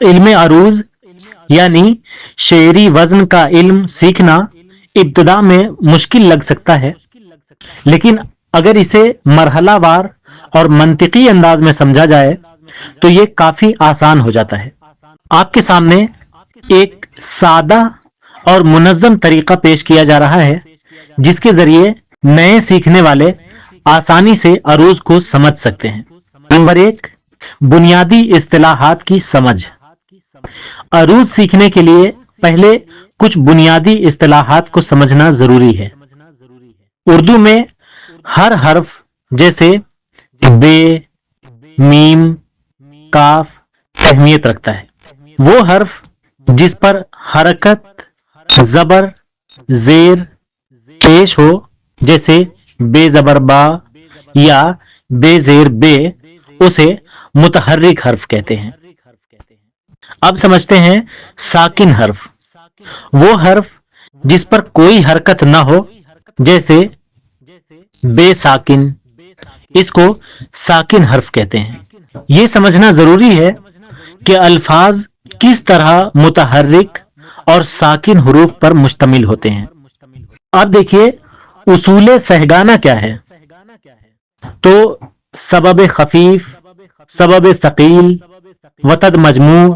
علم عروض یعنی شعری وزن کا علم سیکھنا ابتدا میں مشکل لگ سکتا ہے، لیکن اگر اسے مرحلہ وار اور منطقی انداز میں سمجھا جائے تو یہ کافی آسان ہو جاتا ہے۔ آپ کے سامنے ایک سادہ اور منظم طریقہ پیش کیا جا رہا ہے جس کے ذریعے نئے سیکھنے والے آسانی سے عروض کو سمجھ سکتے ہیں۔ نمبر 1، بنیادی اصطلاحات کی سمجھ۔ عروض سیکھنے کے لیے پہلے کچھ بنیادی اصطلاحات کو سمجھنا ضروری ہے۔ اردو میں ہر حرف جیسے بے، میم، کاف اہمیت رکھتا ہے۔ وہ حرف جس پر حرکت، زبر، زیر پیش ہو، جیسے بے زبر با یا بے زیر بے، اسے متحرک حرف کہتے ہیں۔ اب سمجھتے ہیں ساکن حرف۔ وہ حرف جس پر کوئی حرکت نہ ہو، جیسے بے ساکن، اس کو ساکن حرف کہتے ہیں۔ یہ سمجھنا ضروری ہے کہ الفاظ کس طرح متحرک اور ساکن حروف پر مشتمل ہوتے ہیں۔ اب دیکھیے اصول سہگانہ کیا ہے۔ تو سبب خفیف، سبب ثقیل، وتد مجموع،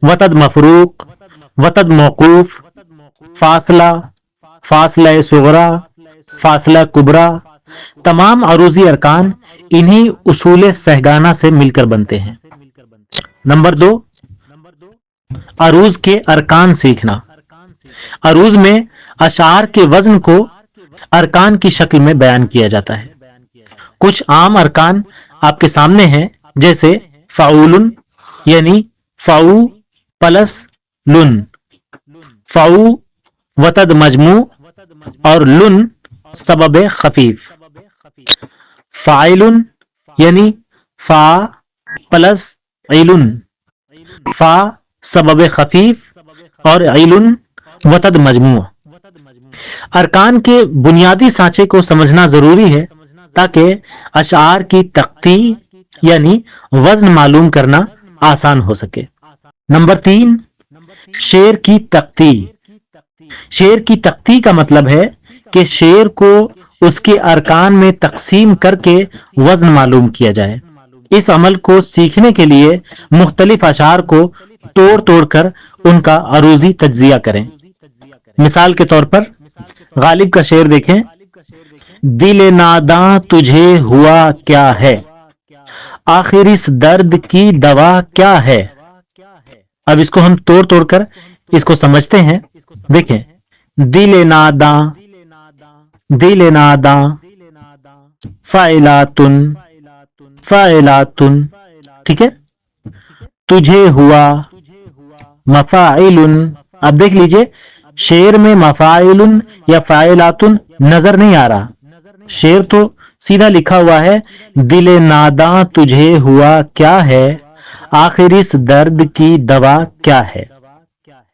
وتد مفروق، وتد موقوف، فاصلہ، فاصلہ صغرا، فاصلہ کبرا، تمام عروضی ارکان انہی اصول سہگانہ سے مل کر بنتے ہیں۔ نمبر 2، عروض کے ارکان سیکھنا۔ عروض میں اشعار کے وزن کو ارکان کی شکل میں بیان کیا جاتا ہے۔ کچھ عام ارکان آپ کے سامنے ہیں، جیسے فعول یعنی فعو پلس لن، فعو وتد مجموع اور لن سبب خفیف، فاعل یعنی فا پلس علن، فا سبب خفیف اور علن وتد مجموع۔ ارکان کے بنیادی سانچے کو سمجھنا ضروری ہے تاکہ اشعار کی تختی یعنی وزن معلوم کرنا آسان ہو سکے۔ نمبر 3، شعر کی تختی۔ شعر کی تختی کا مطلب ہے کہ شعر کو اس کے ارکان میں تقسیم کر کے وزن معلوم کیا جائے۔ اس عمل کو سیکھنے کے لیے مختلف اشعار کو توڑ توڑ کر ان کا عروضی تجزیہ کریں۔ مثال کے طور پر غالب کا شعر دیکھیں، دل ناداں تجھے ہوا کیا ہے، آخر اس درد کی دوا کیا ہے۔ اب اس کو ہم توڑ توڑ کر اس کو سمجھتے ہیں۔ دیکھیں، دل ناداں، دل ناداں، فاعلاتن، فاعلاتن، ٹھیک ہے، تجھے ہوا، مفاعل۔ اب دیکھ لیجئے شعر میں مفاعل یا فاعلاتن نظر نہیں آ رہا، شعر تو سیدھا لکھا ہوا ہے دل ناداں تجھے ہوا کیا ہے، آخر اس درد کی دوا کیا ہے۔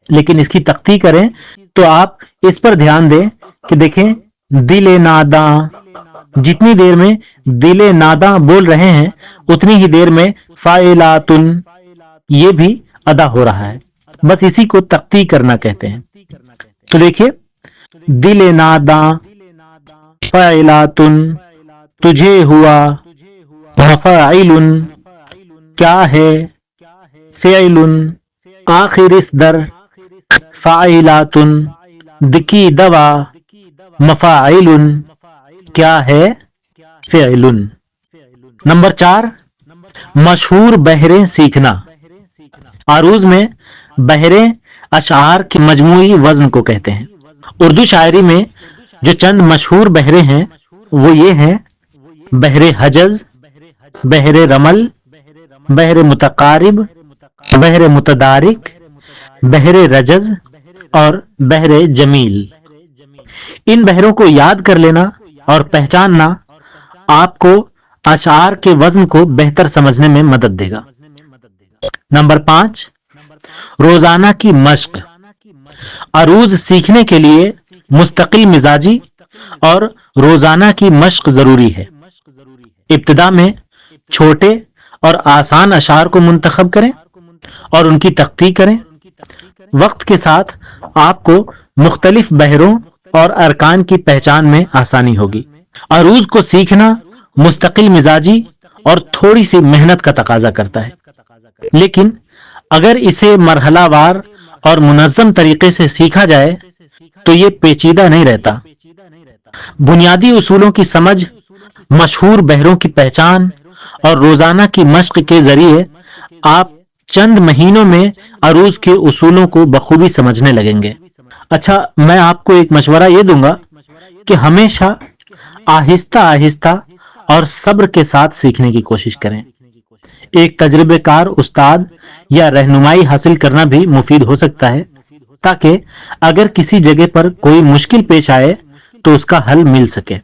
لیکن اس کی تختی کریں تو آپ اس پر دھیان دیں کہ دیکھیں دل ناداں، جتنی دیر میں دل ناداں بول رہے ہیں اتنی ہی دیر میں فاعلاتن یہ بھی ادا ہو رہا ہے، بس اسی کو تختی کرنا کہتے ہیں۔ تو دیکھیے دل ناداں، فاعلاتن، تجھے ہوا، مفاعل کیا ہے، فعل، آخر اس در، فاعلاتن، دکی دوا، مفاعل کیا ہے، فعل۔ نمبر 4، مشہور بحریں سیکھنا۔ عروض میں بحریں اشعار کے مجموعی وزن کو کہتے ہیں۔ اردو شاعری میں جو چند مشہور بحریں ہیں وہ یہ ہیں: بحر حجز، بحر رمل، بحر متقارب، بحر متدارک، بحر رجز اور بحر جمیل۔ ان بحروں کو یاد کر لینا اور پہچاننا آپ کو اشعار کے وزن کو بہتر سمجھنے میں مدد دے گا۔ نمبر 5، روزانہ کی مشق۔ عروض سیکھنے کے لیے مستقل مزاجی اور روزانہ کی مشق ضروری ہے۔ ابتدا میں چھوٹے اور آسان اشعار کو منتخب کریں، اور ان کی تخطیق کریں. وقت کے ساتھ آپ کو مختلف بحروں اور ارکان کی پہچان میں آسانی ہوگی. عروض کو سیکھنا مستقل مزاجی اور تھوڑی سی محنت کا تقاضا کرتا ہے، لیکن اگر اسے مرحلہ وار اور منظم طریقے سے سیکھا جائے تو یہ پیچیدہ نہیں رہتا. بنیادی اصولوں کی سمجھ، مشہور بحروں کی پہچان اور روزانہ کی مشق کے ذریعے آپ چند مہینوں میں عروض کے اصولوں کو بخوبی سمجھنے لگیں گے. اچھا، میں آپ کو ایک مشورہ یہ دوں گا کہ ہمیشہ آہستہ آہستہ اور صبر کے ساتھ سیکھنے کی کوشش کریں. ایک تجربے کار استاد یا رہنمائی حاصل کرنا بھی مفید ہو سکتا ہے، تاکہ اگر کسی جگہ پر کوئی مشکل پیش آئے تو اس کا حل مل سکے.